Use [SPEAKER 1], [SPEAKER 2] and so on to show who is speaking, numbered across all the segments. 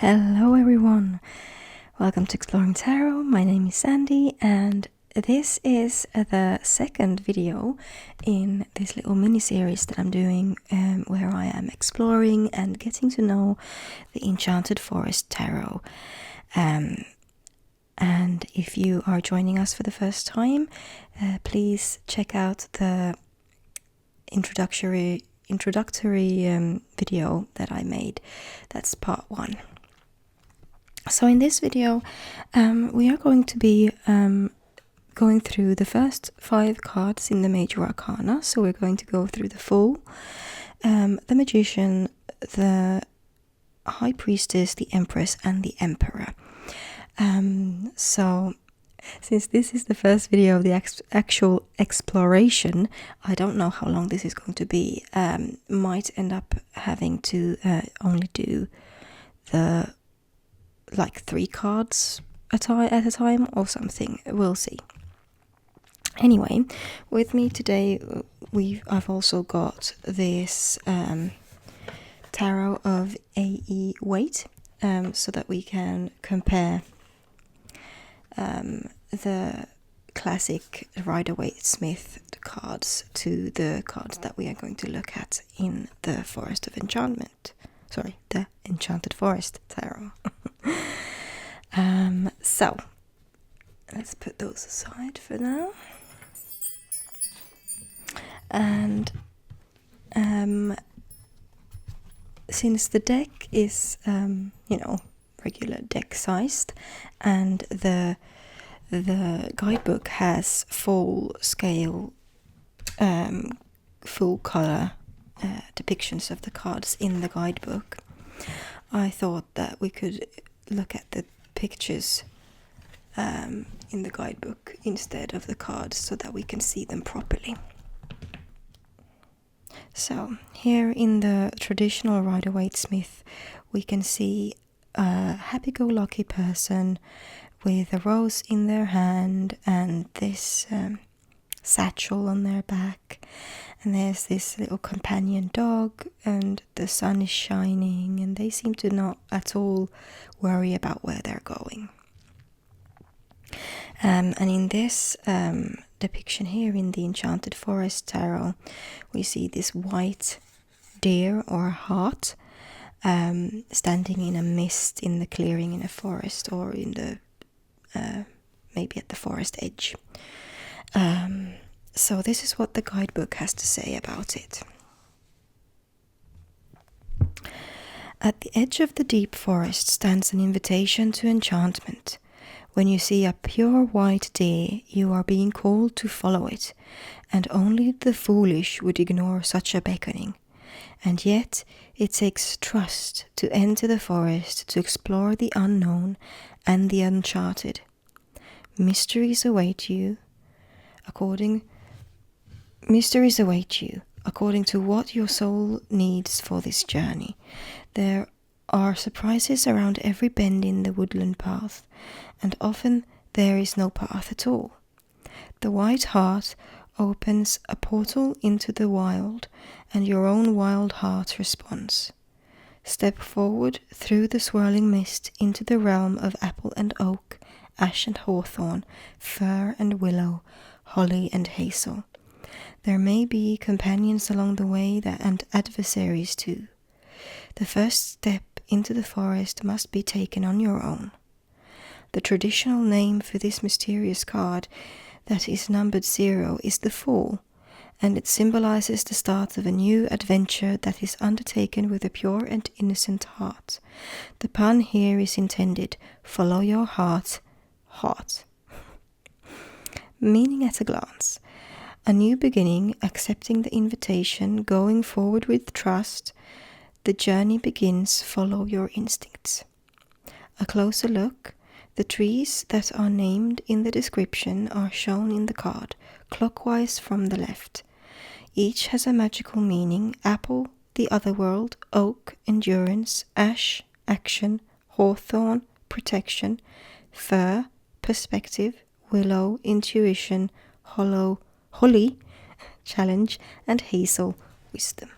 [SPEAKER 1] Hello everyone, welcome to Exploring Tarot. My name is Sandi and this is the second video in this little mini-series that I'm doing where I am exploring and getting to know the Enchanted Forest Tarot. And if you are joining us for the first time, please check out the introductory video that I made. That's part 1. So in this video, we are going to be going through the first 5 cards in the Major Arcana. So we're going to go through the Fool, the Magician, the High Priestess, the Empress, and the Emperor. So since this is the first video of the actual exploration, I don't know how long this is going to be. Might end up having to only do the 3 cards at a time or something. We'll see. Anyway, with me today I've also got this tarot of AE weight, so that we can compare the classic Rider-Waite-Smith cards to the cards that we are going to look at in the Forest of Enchantment. Sorry, the Enchanted Forest Tarot. So let's put those aside for now. And since the deck is regular deck sized, and the guidebook has full scale full color depictions of the cards in the guidebook, I thought that we could look at the pictures in the guidebook instead of the cards so that we can see them properly. So here in the traditional Rider-Waite-Smith, we can see a happy-go-lucky person with a rose in their hand and this satchel on their back, and there's this little companion dog, and the sun is shining, and they seem to not at all worry about where they're going. And in this depiction here in the Enchanted Forest Tarot, we see this white deer or hart standing in a mist in the clearing in a forest, or in the maybe at the forest edge. So this is what the guidebook has to say about it. At the edge of the deep forest stands an invitation to enchantment. When you see a pure white deer, you are being called to follow it, and only the foolish would ignore such a beckoning. And yet it takes trust to enter the forest, to explore the unknown and the uncharted. Mysteries await you according to what your soul needs for this journey. There are surprises around every bend in the woodland path, and often there is no path at all. The white heart opens a portal into the wild, and your own wild heart responds. Step forward through the swirling mist into the realm of apple and oak, ash and hawthorn, fir and willow, holly and hazel. There may be companions along the way and adversaries too. The first step into the forest must be taken on your own. The traditional name for this mysterious card that is numbered 0 is the Fool, and it symbolizes the start of a new adventure that is undertaken with a pure and innocent heart. The pun here is intended: follow your heart. Meaning at a glance: a new beginning, accepting the invitation, going forward with trust. The journey begins, follow your instincts. A closer look: the trees that are named in the description are shown in the card, clockwise from the left. Each has a magical meaning: apple, the otherworld; oak, endurance; ash, action; hawthorn, protection; fir, perspective; willow, intuition; holly, challenge; and hazel, wisdom.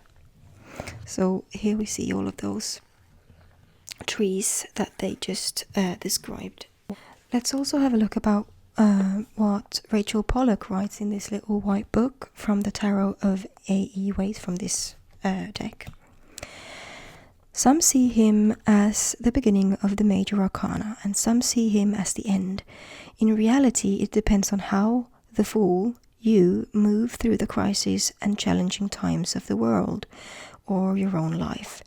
[SPEAKER 1] So here we see all of those trees that they just described. Let's also have a look about what Rachel Pollack writes in this little white book from the Tarot of A.E. Waite from this deck. Some see him as the beginning of the major arcana, and some see him as the end. In reality, it depends on how the Fool, you, move through the crises and challenging times of the world, or your own life.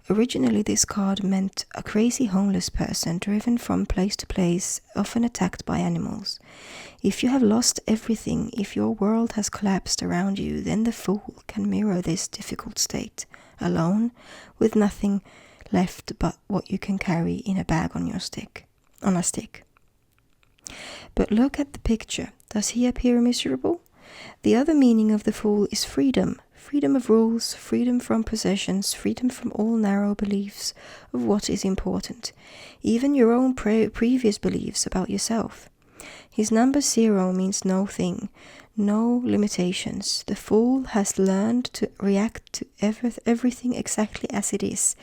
[SPEAKER 1] Originally, this card meant a crazy homeless person driven from place to place, often attacked by animals. If you have lost everything, if your world has collapsed around you, then the Fool can mirror this difficult state, alone, with nothing left but what you can carry in a bag on a stick. But look at the picture. Does he appear miserable? The other meaning of the Fool is freedom. Freedom of rules, freedom from possessions, freedom from all narrow beliefs of what is important, even your own previous beliefs about yourself. His number 0 means no thing, no limitations. The Fool has learned to react to everything exactly as it is,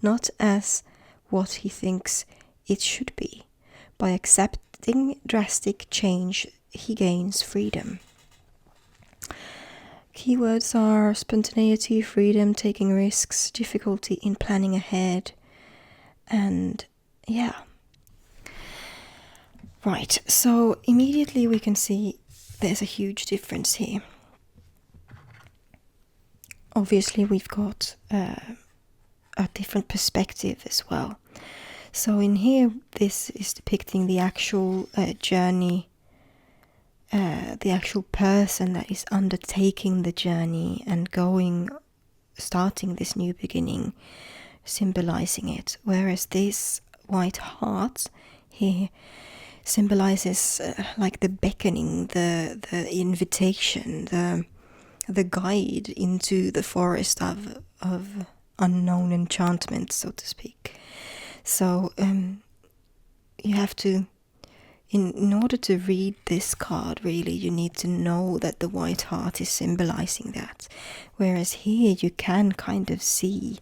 [SPEAKER 1] not as what he thinks it should be. By accepting drastic change, he gains freedom. Keywords are spontaneity, freedom, taking risks, difficulty in planning ahead, and yeah. Right, so immediately we can see there's a huge difference here. Obviously we've got a different perspective as well. So in here, this is depicting the actual journey, the actual person that is undertaking the journey and starting this new beginning, symbolizing it. Whereas this white heart here symbolizes like the beckoning, the invitation, the guide into the forest of unknown enchantment, so to speak. So you have to, in order to read this card, really, you need to know that the white heart is symbolizing that. Whereas here you can kind of see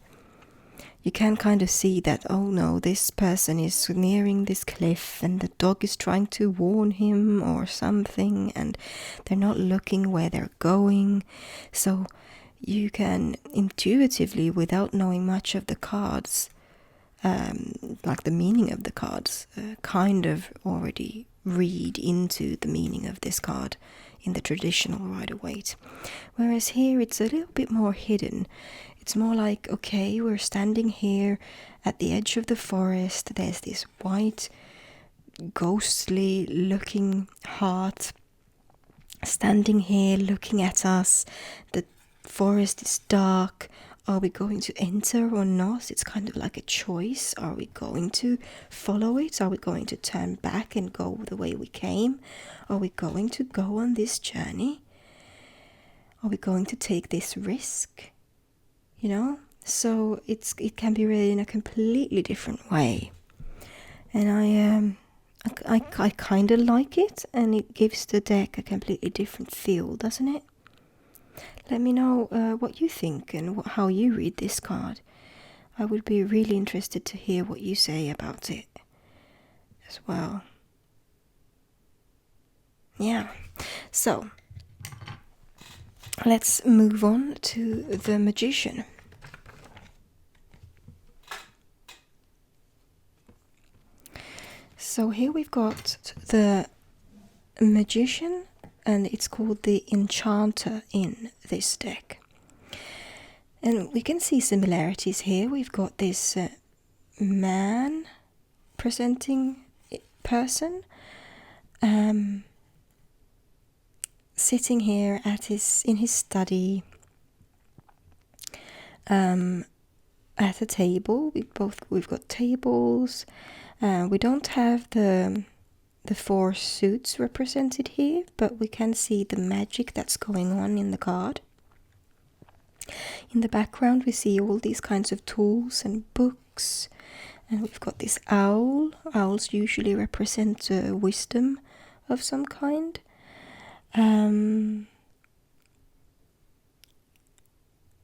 [SPEAKER 1] that, oh no, this person is nearing this cliff and the dog is trying to warn him or something, and they're not looking where they're going. So you can intuitively, without knowing much of the cards, like the meaning of the cards, kind of already read into the meaning of this card in the traditional Rider-Waite. Whereas here it's a little bit more hidden. It's more like, okay, we're standing here at the edge of the forest. There's this white, ghostly looking heart standing here looking at us. The forest is dark. Are we going to enter or not? It's kind of like a choice. Are we going to follow it? Are we going to turn back and go the way we came? Are we going to go on this journey? Are we going to take this risk? You know? So it can be read in a completely different way. And I kind of like it, and it gives the deck a completely different feel, doesn't it? Let me know what you think and how you read this card. I would be really interested to hear what you say about it as well. Yeah, so let's move on to the Magician. So here we've got the Magician, and it's called the Enchanter in this deck. And we can see similarities here. We've got this man presenting person sitting here in his study at a table. We've got tables. We don't have the 4 suits represented here, but we can see the magic that's going on in the card. In the background we see all these kinds of tools and books, and we've got this owl. Owls usually represent wisdom of some kind. And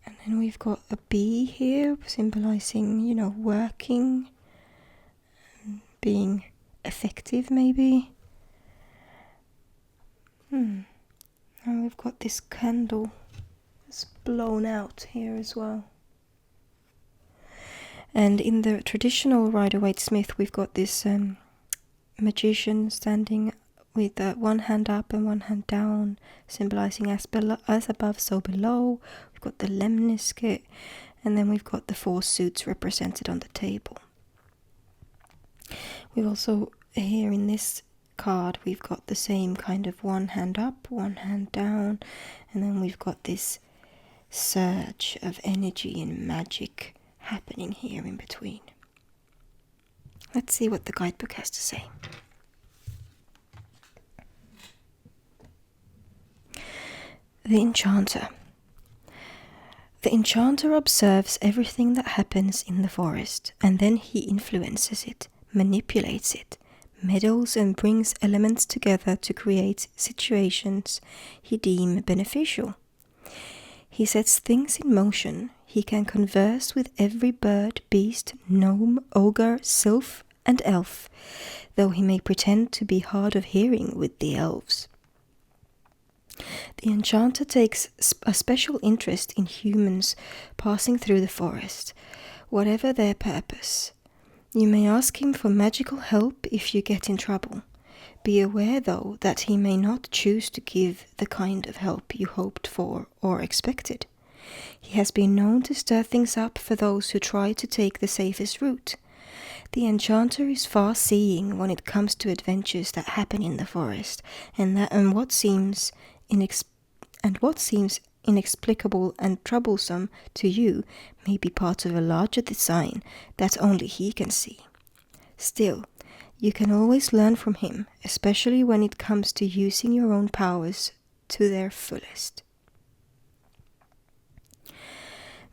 [SPEAKER 1] then we've got a bee here symbolizing, working being effective, maybe. And we've got this candle that's blown out here as well. And in the traditional Rider-Waite-Smith, we've got this magician standing with one hand up and one hand down, symbolizing as above, so below. We've got the lemniscate, and then we've got the 4 suits represented on the table. We've also, here in this card, we've got the same kind of one hand up, one hand down, and then we've got this surge of energy and magic happening here in between. Let's see what the guidebook has to say. The Enchanter. The Enchanter observes everything that happens in the forest, and then he influences it, manipulates it, meddles and brings elements together to create situations he deems beneficial. He sets things in motion. He can converse with every bird, beast, gnome, ogre, sylph, and elf, though he may pretend to be hard of hearing with the elves. The Enchanter takes a special interest in humans passing through the forest, whatever their purpose. You may ask him for magical help if you get in trouble. Be aware, though, that he may not choose to give the kind of help you hoped for or expected. He has been known to stir things up for those who try to take the safest route. The Enchanter is far-seeing when it comes to adventures that happen in the forest, and what seems inexplicable and troublesome to you may be part of a larger design that only he can see. Still, you can always learn from him, especially when it comes to using your own powers to their fullest.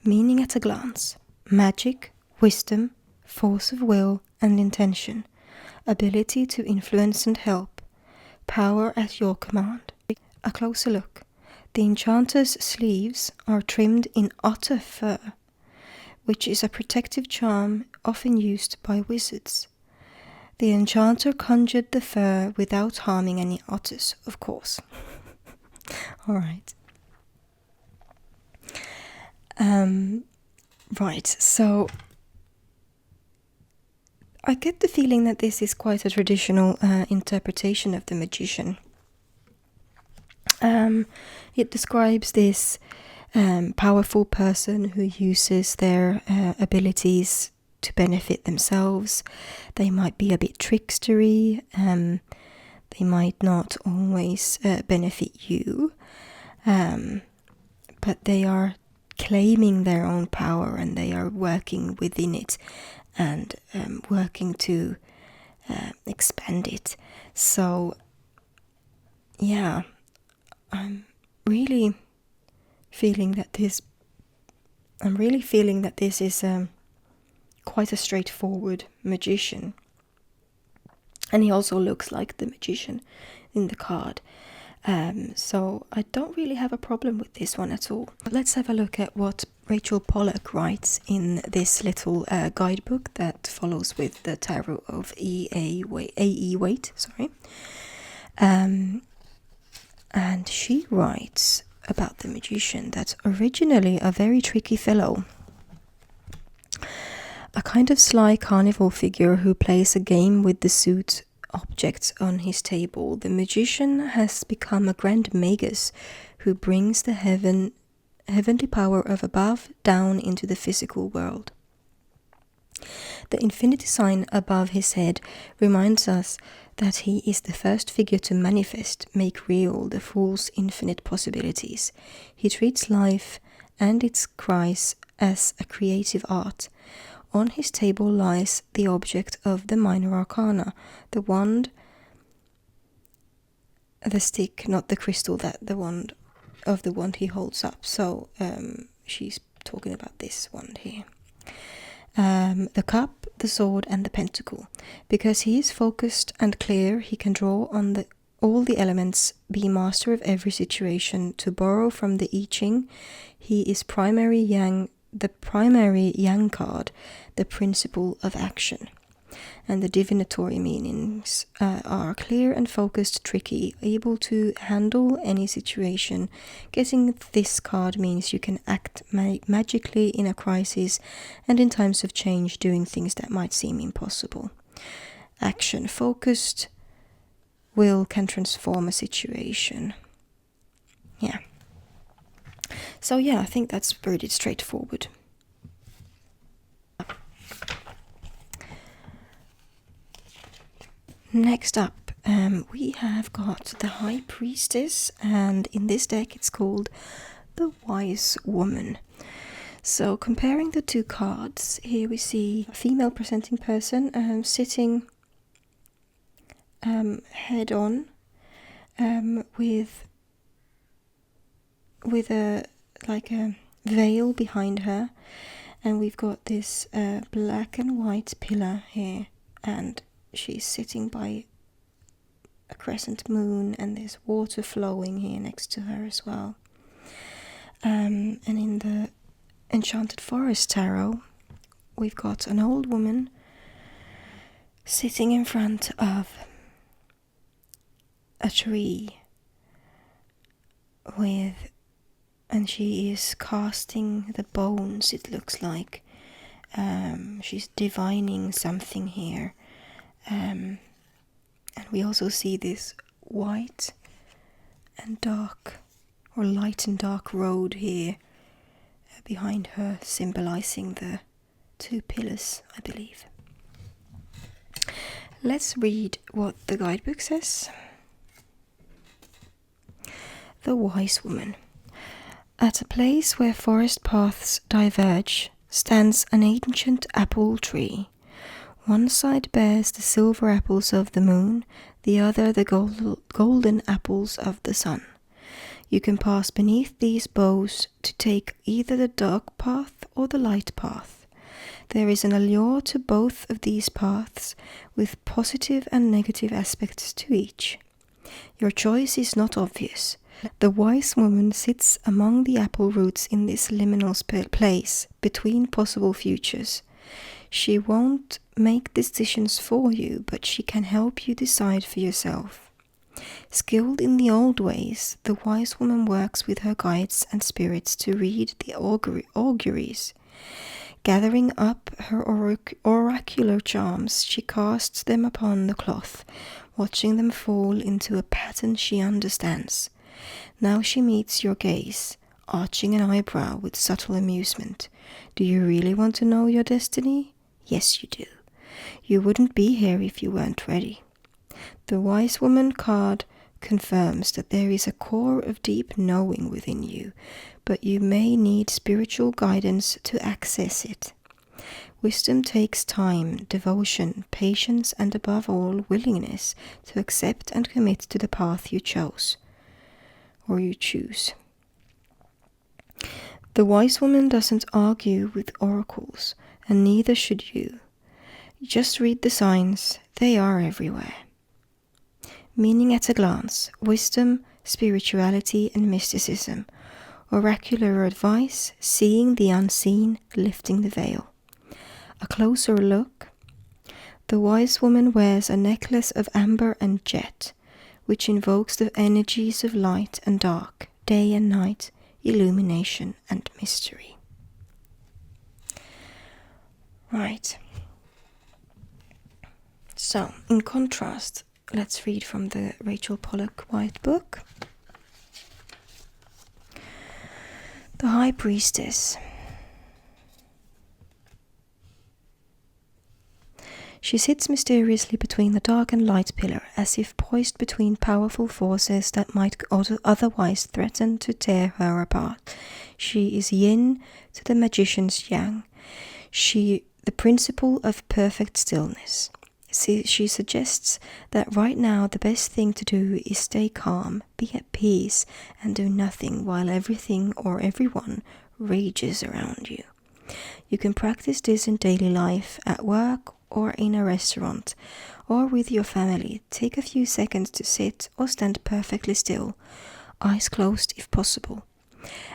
[SPEAKER 1] Meaning at a glance: magic, wisdom, force of will and intention, ability to influence and help, power at your command. A closer look. The Enchanter's sleeves are trimmed in otter fur, which is a protective charm often used by wizards. The Enchanter conjured the fur without harming any otters, of course. Alright. Right, so I get the feeling that this is quite a traditional interpretation of the magician. It describes this powerful person who uses their abilities to benefit themselves. They might be a bit trickstery. They might not always benefit you. But they are claiming their own power, and they are working within it and working to expand it. So, yeah, I'm really feeling that this is quite a straightforward magician. And he also looks like the magician in the card. So I don't really have a problem with this one at all. But let's have a look at what Rachel Pollack writes in this little guidebook that follows with the Tarot of A.E. Waite. And she writes about the magician that's originally a very tricky fellow. A kind of sly carnival figure who plays a game with the suit objects on his table. The magician has become a grand magus who brings the heavenly power of above down into the physical world. The infinity sign above his head reminds us that he is the first figure to manifest, make real the fool's infinite possibilities. He treats life and its cries as a creative art. On his table lies the object of the minor arcana, the wand, the stick, not the crystal, that the wand he holds up. So she's talking about this wand here. The cup, the sword, and the pentacle. Because he is focused and clear, he can draw on all the elements, be master of every situation. To borrow from the I Ching, he is the primary yang card, the principle of action. And the divinatory meanings are clear and focused, tricky, able to handle any situation. Getting this card means you can act magically in a crisis and in times of change, doing things that might seem impossible. Action focused, will can transform a situation. Yeah. So yeah, I think that's pretty straightforward. Next up, we have got the High Priestess, and in this deck it's called the Wisewoman. So comparing the two cards, here we see a female presenting person sitting head on with a veil behind her, and we've got this black and white pillar here, and she's sitting by a crescent moon, and there's water flowing here next to her as well. And in the Enchanted Forest Tarot, we've got an old woman sitting in front of a tree and she is casting the bones, it looks like. She's divining something here. And we also see this white and dark, or light and dark road here behind her, symbolizing the two pillars, I believe. Let's read what the guidebook says. The Wisewoman. At a place where forest paths diverge stands an ancient apple tree. One side bears the silver apples of the moon, the other the golden apples of the sun. You can pass beneath these boughs to take either the dark path or the light path. There is an allure to both of these paths, with positive and negative aspects to each. Your choice is not obvious. The wise woman sits among the apple roots in this liminal place between possible futures. She won't make decisions for you, but she can help you decide for yourself. Skilled in the old ways, the wise woman works with her guides and spirits to read the auguries. Gathering up her oracular charms, she casts them upon the cloth, watching them fall into a pattern she understands. Now she meets your gaze, arching an eyebrow with subtle amusement. Do you really want to know your destiny? Yes, you do. You wouldn't be here if you weren't ready. The Wise Woman card confirms that there is a core of deep knowing within you, but you may need spiritual guidance to access it. Wisdom takes time, devotion, patience, and above all, willingness to accept and commit to the path you chose, or you choose. The wise woman doesn't argue with oracles, and neither should you. Just read the signs, they are everywhere. Meaning at a glance: wisdom, spirituality, and mysticism. Oracular advice, seeing the unseen, lifting the veil. A closer look. The wise woman wears a necklace of amber and jet, which invokes the energies of light and dark, day and night, illumination and mystery. Right. So, in contrast, let's read from the Rachel Pollack White Book. The High Priestess. She sits mysteriously between the dark and light pillar, as if poised between powerful forces that might otherwise threaten to tear her apart. She is yin to the magician's yang. She, the principle of perfect stillness. She suggests that right now the best thing to do is stay calm, be at peace, and do nothing while everything or everyone rages around you. You can practice this in daily life, at work, or in a restaurant, or with your family. Take a few seconds to sit or stand perfectly still, eyes closed if possible,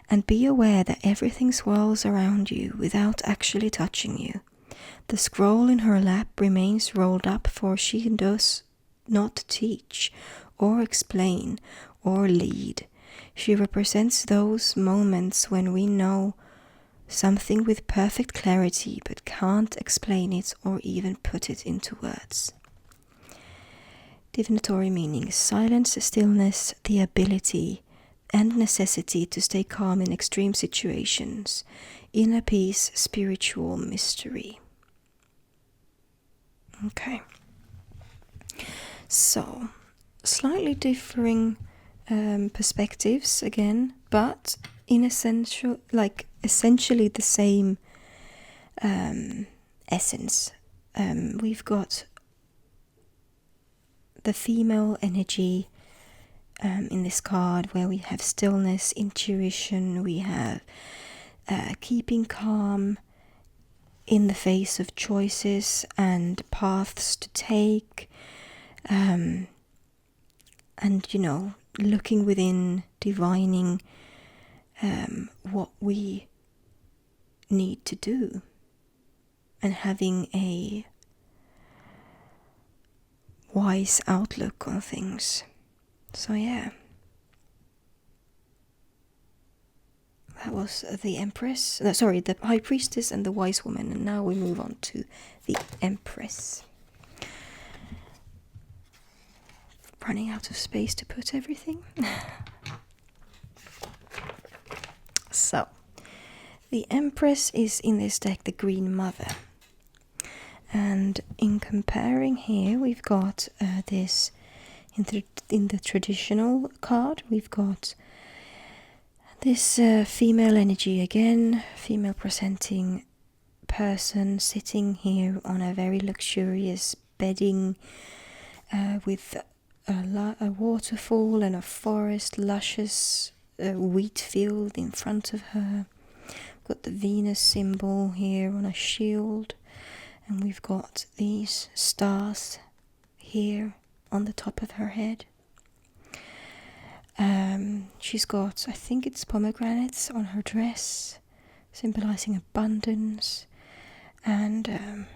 [SPEAKER 1] and be aware that everything swirls around you without actually touching you. The scroll in her lap remains rolled up, for she does not teach or explain or lead. She represents those moments when we know something with perfect clarity but can't explain it or even put it into words. Divinatory meaning: silence, stillness, the ability and necessity to stay calm in extreme situations, inner peace, spiritual mystery. Okay, so slightly differing perspectives again, but in essentially the same essence. We've got the female energy in this card, where we have stillness, intuition, we have keeping calm in the face of choices and paths to take, and looking within, divining what we need to do, and having a wise outlook on things. So yeah, that was the Empress, the High Priestess and the Wisewoman, and now we move on to the Empress. Running out of space to put everything. So, the Empress is in this deck the Green Mother. And in comparing here, we've got this, in the traditional card, we've got this female energy again, female presenting person sitting here on a very luxurious bedding with a waterfall and a forest, luscious wheat field in front of her. Got the Venus symbol here on a shield, and we've got these stars here on the top of her head. She's got, I think it's pomegranates on her dress, symbolizing abundance. And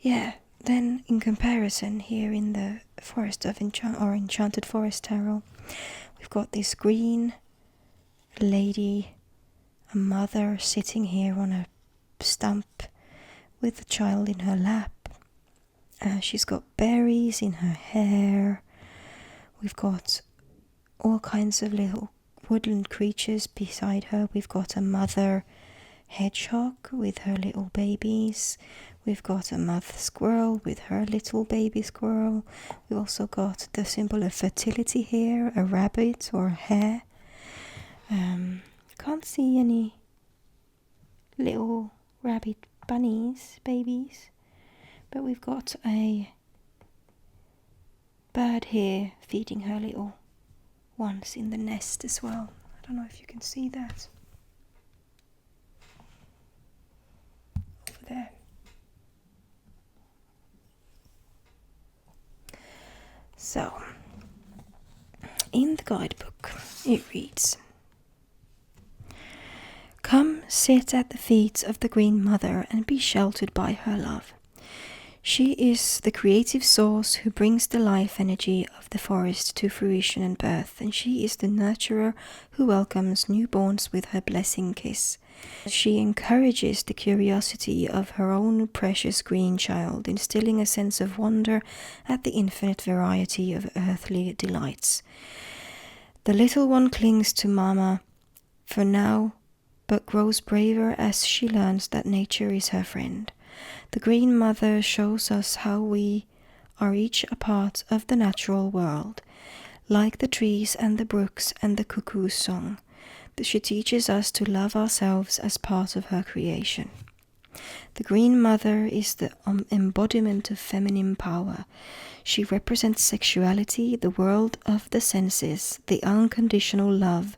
[SPEAKER 1] then in comparison here in the Forest of Enchanted Forest Tarot, we've got this green lady, a mother sitting here on a stump with a child in her lap. She's got berries in her hair. We've got all kinds of little woodland creatures beside her. We've got a mother hedgehog with her little babies. We've got a mother squirrel with her little baby squirrel. We've also got the symbol of fertility here, a rabbit or a hare. Can't see any little rabbit babies, but we've got a bird here feeding her little ones in the nest as well. I don't know if you can see that over there. So, in the guidebook, it reads: "Come, sit at the feet of the Green Mother and be sheltered by her love. She is the creative source who brings the life energy of the forest to fruition and birth, and she is the nurturer who welcomes newborns with her blessing kiss. She encourages the curiosity of her own precious green child, instilling a sense of wonder at the infinite variety of earthly delights. The little one clings to Mama for now, but grows braver as she learns that nature is her friend. The Green Mother shows us how we are each a part of the natural world, like the trees and the brooks and the cuckoo's song. She teaches us to love ourselves as part of her creation. The Green Mother is the embodiment of feminine power. She represents sexuality, the world of the senses, the unconditional love.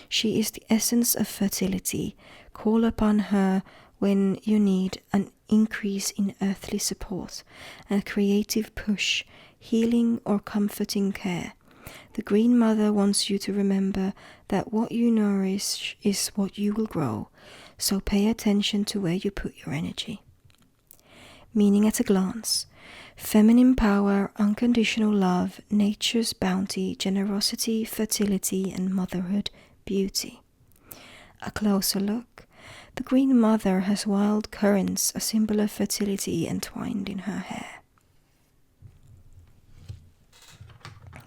[SPEAKER 1] She is the essence of fertility. Call upon her when you need an increase in earthly support, a creative push, healing or comforting care. The Green Mother wants you to remember that what you nourish is what you will grow. so pay attention to where you put your energy. Meaning at a glance: feminine power, unconditional love, nature's bounty, generosity, fertility, and motherhood, beauty. A closer look: the Green Mother has wild currants, a symbol of fertility, entwined in her hair.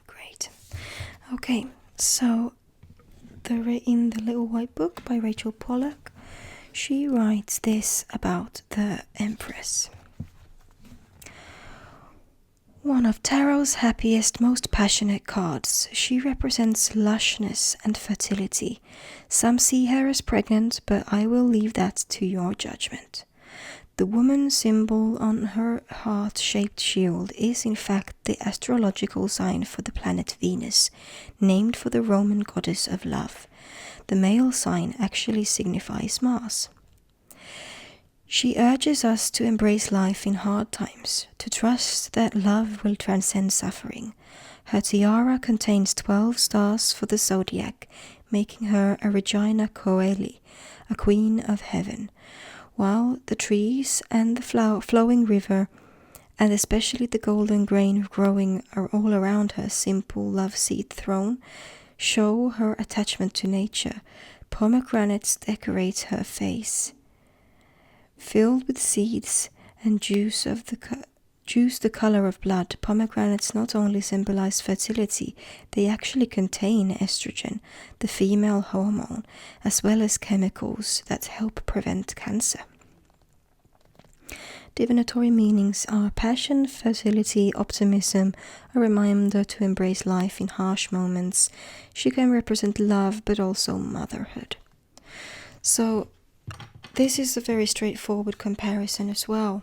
[SPEAKER 1] Great. Okay, so in the Little White Book by Rachel Pollack, she writes this about the Empress. One of Tarot's happiest, most passionate cards, she represents lushness and fertility. Some see her as pregnant, but I will leave that to your judgment. The woman symbol on her heart-shaped shield is in fact the astrological sign for the planet Venus, named for the Roman goddess of love. The male sign actually signifies Mars. She urges us to embrace life in hard times, to trust that love will transcend suffering. Her tiara contains 12 stars for the zodiac, making her a Regina Coeli, a queen of heaven, while the trees and the flowing river, and especially the golden grain growing all around her simple love-seat throne, show her attachment to nature. Pomegranates decorate her face, filled with seeds and juice the color of blood. Pomegranates not only symbolize fertility, they actually contain estrogen, the female hormone, as well as chemicals that help prevent cancer. Divinatory meanings are passion, fertility, optimism, a reminder to embrace life in harsh moments. She can represent love, but also motherhood. So this is a very straightforward comparison as well.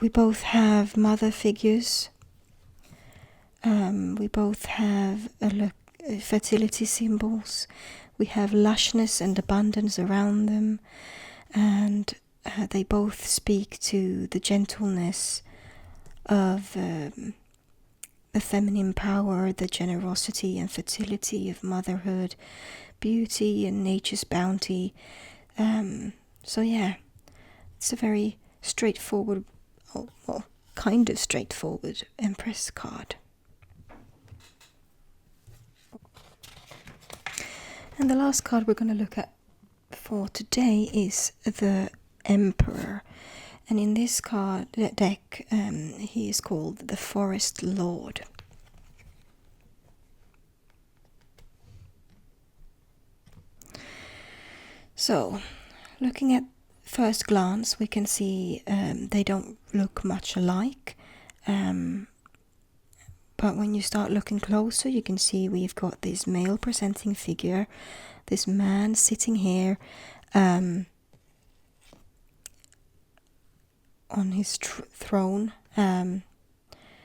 [SPEAKER 1] We both have mother figures. We both have fertility symbols. We have lushness and abundance around them. And they both speak to the gentleness of the feminine power, the generosity and fertility of motherhood, beauty and nature's bounty. So yeah, it's a very straightforward, well, kind of straightforward Empress card. And the last card we're going to look at for today is the Emperor. And in this card deck, he is called the Forest Lord. So, looking at first glance, we can see they don't look much alike. But when you start looking closer, you can see we've got this male presenting figure, this man sitting here on his throne.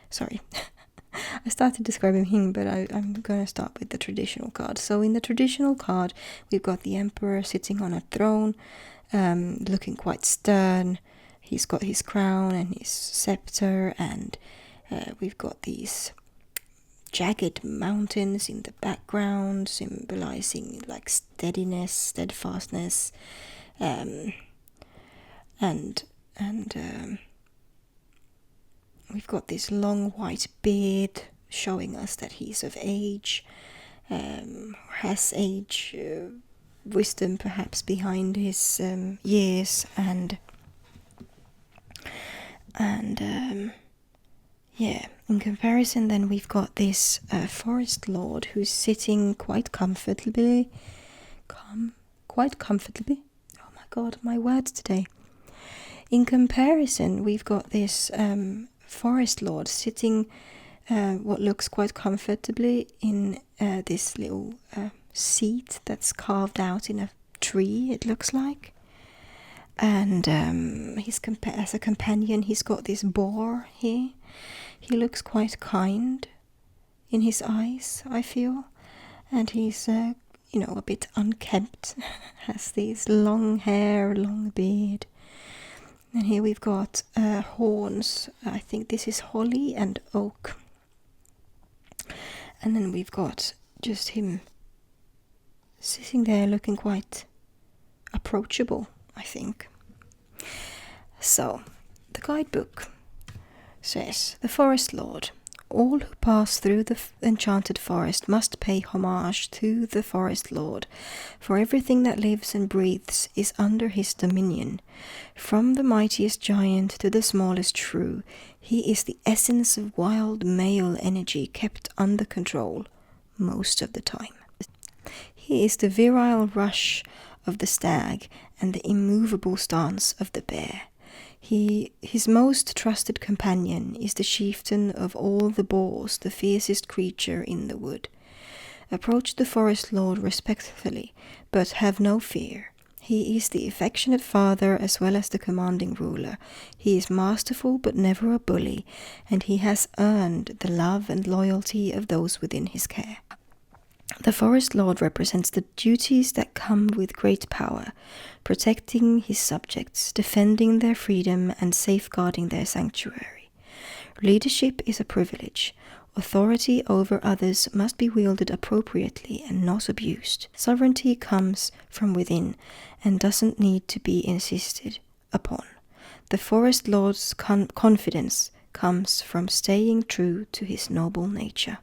[SPEAKER 1] Sorry, I started describing him, but I'm going to start with the traditional card. So in the traditional card, we've got the Emperor sitting on a throne, looking quite stern. He's got his crown and his scepter, and we've got these jagged mountains in the background, symbolizing like steadiness, steadfastness, and we've got this long white beard showing us that he's of age, has age, wisdom perhaps behind his years, and yeah, in comparison then we've got this Forest Lord who's sitting quite comfortably. Oh my god, my words today. In comparison, we've got this Forest Lord sitting what looks quite comfortably in this little seat that's carved out in a tree, it looks like. And as a companion, he's got this boar here. He looks quite kind in his eyes, I feel. And he's, a bit unkempt. Has these long hair, long beard. And here we've got horns. I think this is holly and oak. And then we've got just him sitting there looking quite approachable, I think. So, the guidebook says, the Forest Lord. All who pass through the enchanted forest must pay homage to the Forest Lord, for everything that lives and breathes is under his dominion. From the mightiest giant to the smallest shrew, he is the essence of wild male energy kept under control most of the time. He is the virile rush of the stag and the immovable stance of the bear. His most trusted companion is the chieftain of all the boars, the fiercest creature in the wood. Approach the Forest Lord respectfully, but have no fear. He is the affectionate father as well as the commanding ruler. He is masterful but never a bully, and he has earned the love and loyalty of those within his care. The Forest Lord represents the duties that come with great power, protecting his subjects, defending their freedom, and safeguarding their sanctuary. Leadership is a privilege. Authority over others must be wielded appropriately and not abused. Sovereignty comes from within and doesn't need to be insisted upon. The Forest Lord's confidence comes from staying true to his noble nature.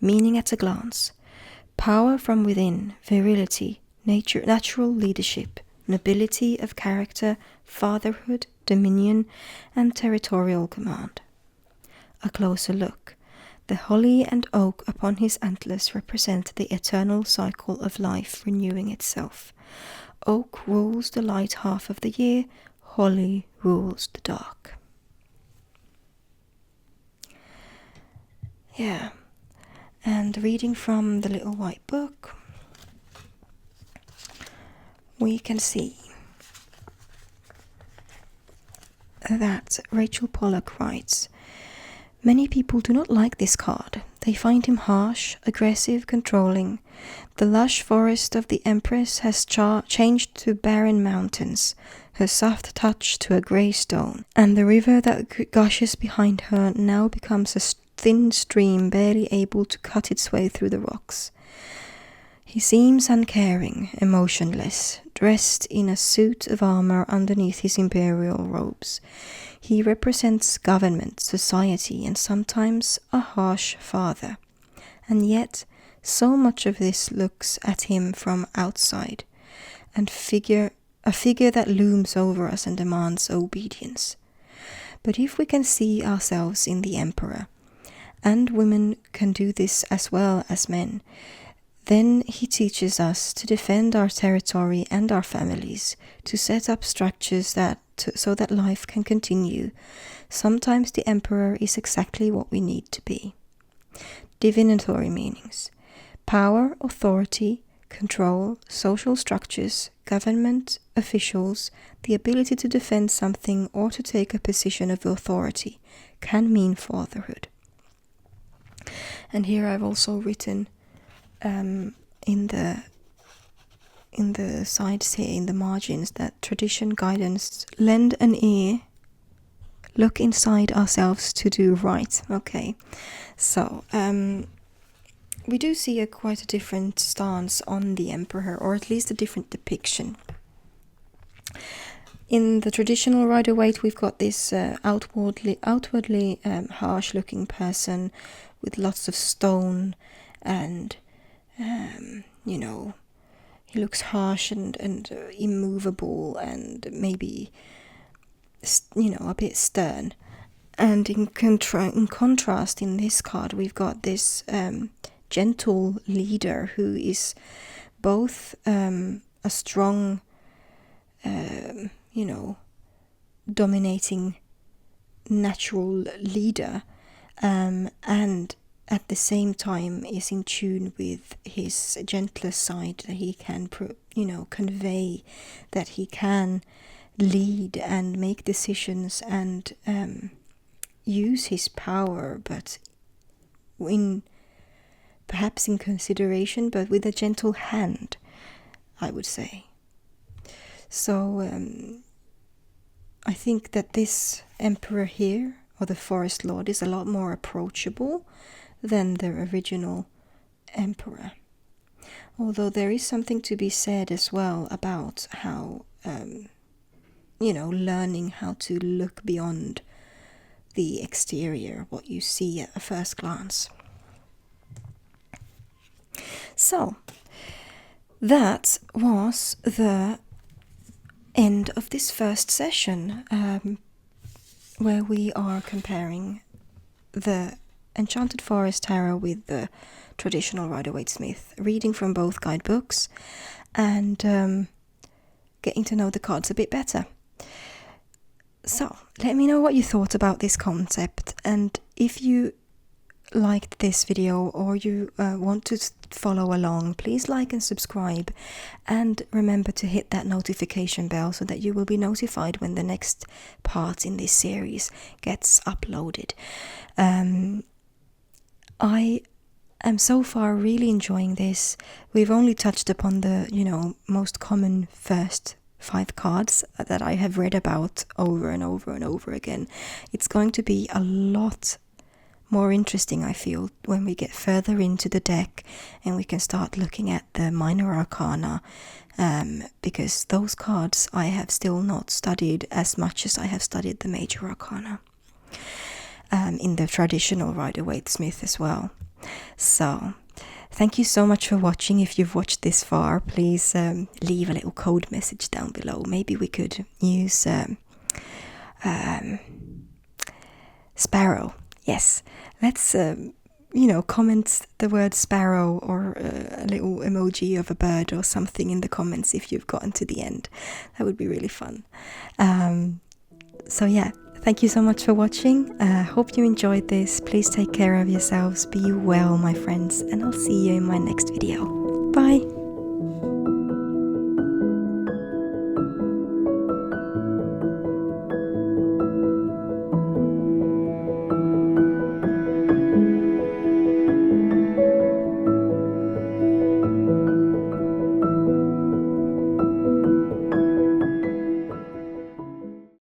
[SPEAKER 1] Meaning at a glance: power from within, virility, natural leadership, nobility of character, fatherhood, dominion, and territorial command. A closer look: the holly and oak upon his antlers represent the eternal cycle of life renewing itself. Oak rules the light half of the year, holly rules the dark. Yeah. And reading from the little white book, we can see that Rachel Pollack writes, many people do not like this card. They find him harsh, aggressive, controlling. The lush forest of the Empress has changed to barren mountains, her soft touch to a grey stone, and the river that gushes behind her now becomes a thin stream barely able to cut its way through the rocks. He seems uncaring, emotionless, dressed in a suit of armor underneath his imperial robes. He represents government, society, and sometimes a harsh father. And yet, so much of this looks at him from outside, and a figure that looms over us and demands obedience. But if we can see ourselves in the Emperor, and women can do this as well as men, then he teaches us to defend our territory and our families, to set up structures so that life can continue. Sometimes the Emperor is exactly what we need to be. Divinatory meanings: power, authority, control, social structures, government, officials, the ability to defend something or to take a position of authority can mean fatherhood. And here I've also written in the sides here, in the margins, that tradition, guidance, lend an ear, look inside ourselves to do right. Okay, so we do see quite a different stance on the Emperor, or at least a different depiction. In the traditional Rider-Waite, we've got this outwardly harsh-looking person with lots of stone, and he looks harsh and immovable, and maybe a bit stern. And in contrast, in this card, we've got this gentle leader who is both a strong, dominating natural leader, and at the same time is in tune with his gentler side, that he can convey, that he can lead and make decisions and use his power, but perhaps in consideration, but with a gentle hand, I would say. So I think that this Emperor here, or the Forest Lord, is a lot more approachable than the original Emperor. Although there is something to be said as well about how, learning how to look beyond the exterior, what you see at a first glance. So, that was the end of this first session, where we are comparing the Enchanted Forest Tarot with the traditional Rider-Waite-Smith, reading from both guidebooks and getting to know the cards a bit better. So, let me know what you thought about this concept, and if you liked this video or you want to follow along, please like and subscribe, and remember to hit that notification bell so that you will be notified when the next part in this series gets uploaded. I am so far really enjoying this. We've only touched upon the most common first 5 cards that I have read about over and over and over again. It's going to be a lot more interesting, I feel, when we get further into the deck and we can start looking at the minor arcana, because those cards I have still not studied as much as I have studied the major arcana, in the traditional Rider-Waite-Smith as well. So thank you so much for watching. If you've watched this far, please leave a little code message down below. Maybe we could use Sparrow. Yes, let's, comment the word sparrow or a little emoji of a bird or something in the comments if you've gotten to the end. That would be really fun. So yeah, thank you so much for watching. Hope you enjoyed this. Please take care of yourselves. Be well, my friends, and I'll see you in my next video. Bye!